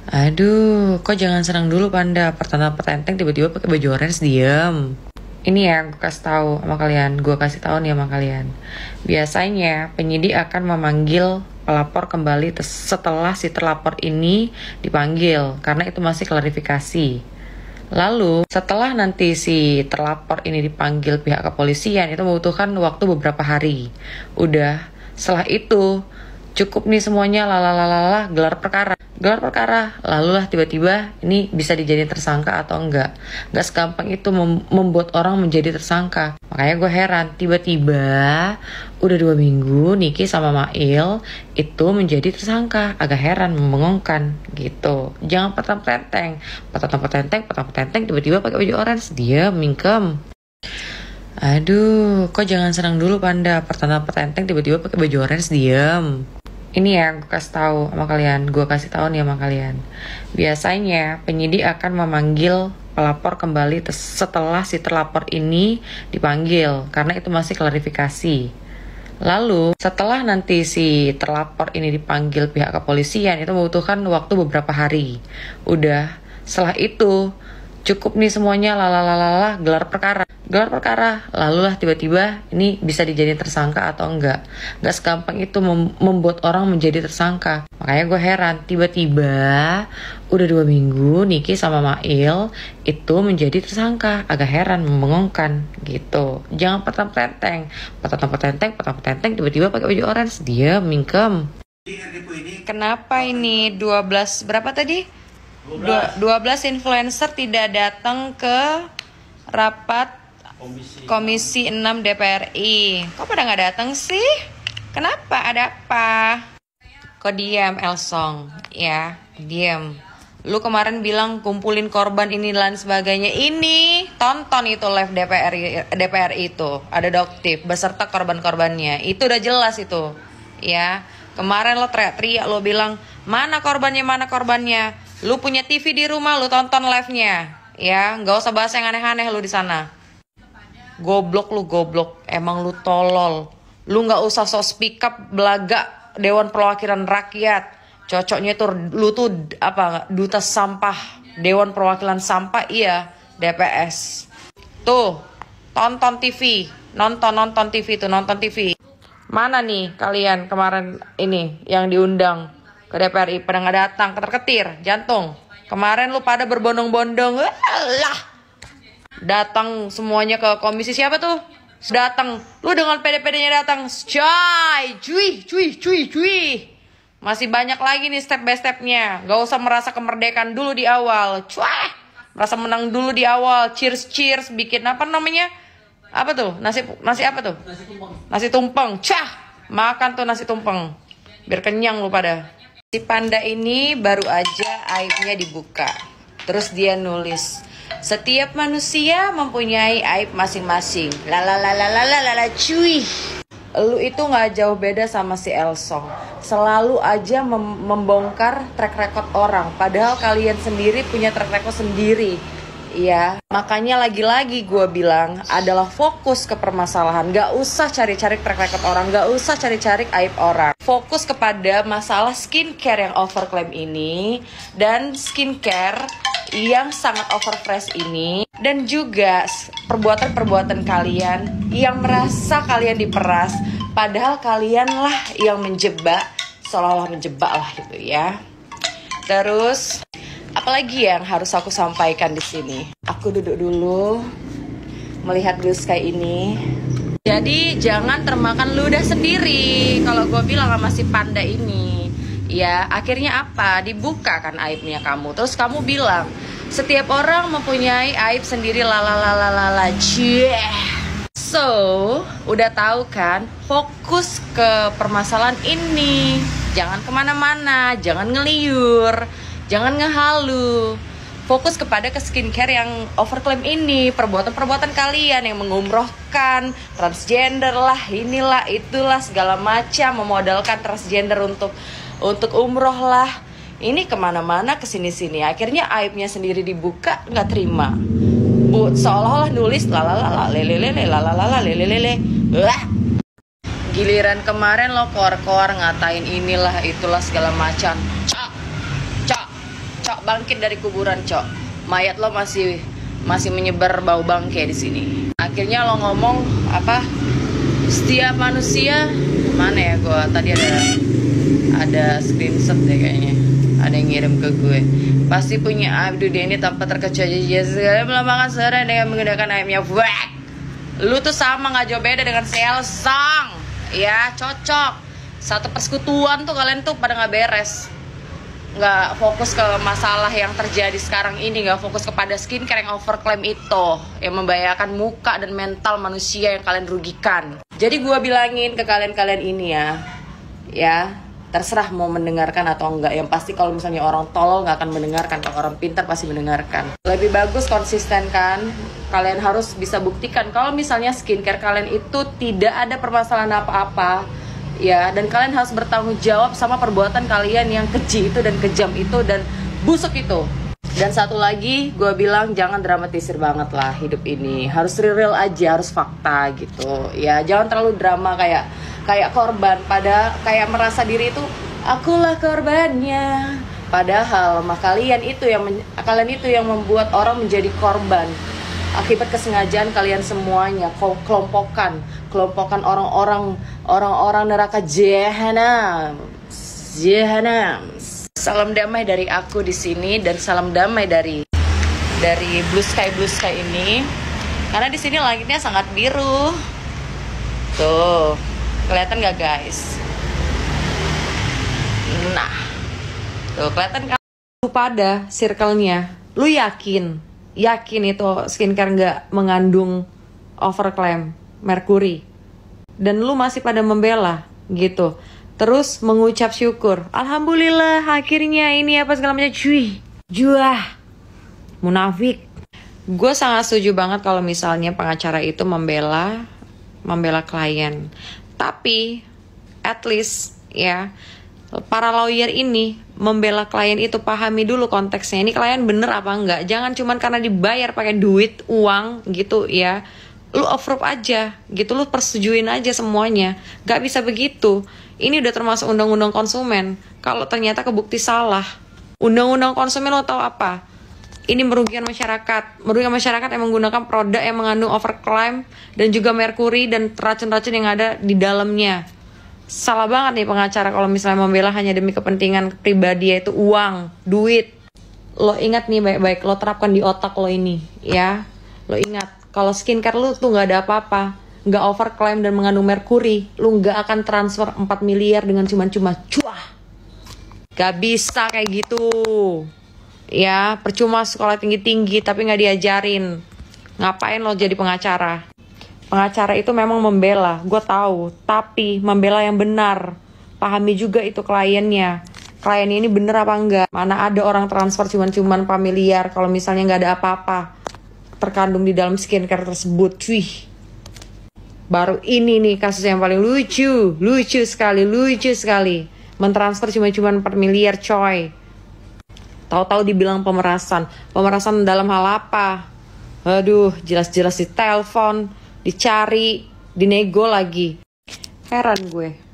Aduh, kok jangan serang dulu Panda. Pertanda petenteng tiba-tiba pakai baju orange diam. Ini ya gue kasih tahu sama kalian. Gue kasih tahu nih sama kalian. Biasanya penyidik akan memanggil pelapor kembali setelah si terlapor ini dipanggil, karena itu masih klarifikasi. Lalu setelah nanti si terlapor ini dipanggil pihak kepolisian, itu membutuhkan waktu beberapa hari. Udah, setelah itu cukup nih semuanya lalalala gelar perkara lalulah tiba-tiba ini bisa dijadiin tersangka atau enggak segampang itu membuat orang menjadi tersangka. Makanya gue heran, tiba-tiba udah 2 minggu Niki sama Mail itu menjadi tersangka. Agak heran, membengongkan gitu. Jangan petenteng tiba-tiba pakai baju orange, dia mingkem. Aduh, kok jangan serang dulu Panda. Pertanda petenteng tiba-tiba pakai baju orange diam. Ini ya gue kasih tahu sama kalian. Gue kasih tahu nih sama kalian. Biasanya penyidik akan memanggil pelapor kembali setelah si terlapor ini dipanggil, karena itu masih klarifikasi. Lalu setelah nanti si terlapor ini dipanggil pihak kepolisian, itu membutuhkan waktu beberapa hari. Udah, setelah itu cukup nih semuanya lalalala gelar perkara lalulah tiba-tiba ini bisa dijadiin tersangka atau enggak segampang itu membuat orang menjadi tersangka. Makanya gue heran, tiba-tiba udah 2 minggu Niki sama Mail itu menjadi tersangka. Agak heran, membengongkan gitu. Jangan petenteng tiba-tiba pakai baju orange, dia mingkem. Kenapa ini 12 berapa tadi? 12 influencer tidak datang ke rapat Komisi 6 DPRI. Kok pada nggak datang sih? Kenapa? Ada apa? Kok diam, Elsong? Ya, diam. Lu kemarin bilang kumpulin korban ini dan sebagainya. Ini tonton itu live DPRI itu. Ada Doktif beserta korban-korbannya. Itu udah jelas itu. Ya. Kemarin lo teriak-teriak, lo bilang mana korbannya. Lu punya TV di rumah, lu tonton live-nya. Ya, nggak usah bahas yang aneh-aneh lu di sana. Goblok, emang lu tolol. Lu nggak usah sok speak up belaga Dewan Perwakilan Rakyat. Cocoknya tuh lu tuh apa, duta sampah, Dewan Perwakilan Sampah, iya, DPS. Tuh, tonton TV, nonton TV. Mana nih kalian kemarin ini yang diundang ke DPRI pada nggak datang, ketir-ketir jantung. Kemarin lu pada berbondong-bondong, lah datang semuanya ke komisi. Siapa tuh datang? Lu dengan pede-pedenya datang, cuy. Masih banyak lagi nih step by stepnya. Gak usah merasa kemerdekaan dulu di awal, merasa menang dulu di awal. Cheers, bikin apa namanya? Apa tuh? Nasi apa tuh? Nasi tumpeng. Makan tuh nasi tumpeng biar kenyang lu pada. Si Panda ini baru aja aibnya dibuka. Terus dia nulis, setiap manusia mempunyai aib masing-masing. Lalalala cuy. Lu itu gak jauh beda sama si Elsong. Selalu aja membongkar track record orang. Padahal kalian sendiri punya track record sendiri. Iya, makanya lagi-lagi gue bilang adalah fokus ke permasalahan. Gak usah cari-cari track record orang, gak usah cari-cari aib orang. Fokus kepada masalah skincare yang overclaim ini, dan skincare yang sangat overpriced ini, dan juga perbuatan-perbuatan kalian yang merasa kalian diperas, padahal kalian lah yang menjebak, seolah-olah menjebak lah gitu ya. Terus apalagi yang harus aku sampaikan di sini? Aku duduk dulu, melihat blue sky ini. Jadi jangan termakan ludah sendiri. Kalau gue bilang sama si Panda ini, ya akhirnya apa? Dibuka kan aibnya kamu. Terus kamu bilang setiap orang mempunyai aib sendiri. Lalalala. So udah tahu kan? Fokus ke permasalahan ini. Jangan kemana-mana. Jangan ngeliur. Jangan ngehalu. Fokus kepada ke skincare yang overclaim ini. Perbuatan-perbuatan kalian yang mengumrohkan transgender lah, inilah, itulah, segala macam. Memodalkan transgender untuk umroh lah. Ini kemana-mana, kesini-sini. Akhirnya aibnya sendiri dibuka, nggak terima. Seolah-olah nulis lalala lelelele. Giliran kemarin lo koar-koar ngatain inilah, itulah, segala macam. Cok, bangkit dari kuburan, Cok. Mayat lo masih menyebar bau bangke di sini. Akhirnya lo ngomong apa? Setiap manusia, mana ya gue? Tadi ada screenshot deh kayaknya. Ada yang ngirim ke gue. Pasti punya aib dunia ini tanpa terkecuali. Segala melambangkan seorang dengan menggunakan aibnya. Wak! Lu tuh sama nggak jauh beda dengan Selsang. Ya, cocok. Satu persekutuan tuh kalian tuh pada nggak beres. Nggak fokus ke masalah yang terjadi sekarang ini, nggak fokus kepada skincare yang overclaim itu, yang membahayakan muka dan mental manusia yang kalian rugikan. Jadi gue bilangin ke kalian ini ya terserah mau mendengarkan atau enggak. Yang pasti kalau misalnya orang tolol nggak akan mendengarkan, kalau orang pintar pasti mendengarkan. Lebih bagus konsisten kan. Kalian harus bisa buktikan kalau misalnya skincare kalian itu tidak ada permasalahan apa-apa. Ya, dan kalian harus bertanggung jawab sama perbuatan kalian yang keji itu dan kejam itu dan busuk itu. Dan satu lagi, gue bilang jangan dramatisir banget lah hidup ini. Harus real aja, harus fakta gitu. Ya, jangan terlalu drama kayak korban. Pada kayak merasa diri itu akulah korbannya. Padahal kalian itu yang membuat orang menjadi korban. Akibat kesengajaan kalian semuanya, kelompokan orang-orang neraka jahanam. Salam damai dari aku di sini dan salam damai dari blue sky ini. Karena di sini langitnya sangat biru. Tuh, kelihatan gak guys? Nah, tuh kelihatan kan? Lu pada circle-nya, lu yakin itu skincare nggak mengandung overclaim merkuri, dan lu masih pada membela gitu, terus mengucap syukur, alhamdulillah akhirnya ini apa segala macam, cuy, juah, munafik. Gue sangat setuju banget kalau misalnya pengacara itu membela klien, tapi at least ya para lawyer ini membela klien itu pahami dulu konteksnya. Ini klien bener apa enggak. Jangan cuman karena dibayar pakai duit, uang gitu ya, lu approve aja gitu, lu persetujuin aja semuanya. Gak bisa begitu. Ini udah termasuk undang-undang konsumen. Kalau ternyata kebukti salah, undang-undang konsumen lo tahu apa? Ini merugikan masyarakat yang menggunakan produk yang mengandung overclaim dan juga merkuri dan racun-racun yang ada di dalamnya. Salah banget nih pengacara kalau misalnya membela hanya demi kepentingan pribadi, yaitu uang, duit. Lo ingat nih baik-baik, lo terapkan di otak lo ini ya. Lo ingat, kalau skincare lo tuh gak ada apa-apa, gak overclaim dan mengandung merkuri, lo gak akan transfer 4 miliar dengan cuma-cuma cuah. Gak bisa kayak gitu ya. Percuma sekolah tinggi-tinggi tapi gak diajarin. Ngapain lo jadi pengacara? Pengacara itu memang membela, gue tahu, tapi membela yang benar. Pahami juga itu kliennya. Kliennya ini bener apa enggak? Mana ada orang transfer cuman-cuman familiar kalau misalnya nggak ada apa-apa terkandung di dalam skincare tersebut, cuy. Baru ini nih kasus yang paling lucu sekali. Mentransfer cuma-cuman 4 miliar, coy. Tahu-tahu dibilang pemerasan dalam hal apa? Aduh, jelas-jelas di telepon, dicari, dinego lagi. Heran gue.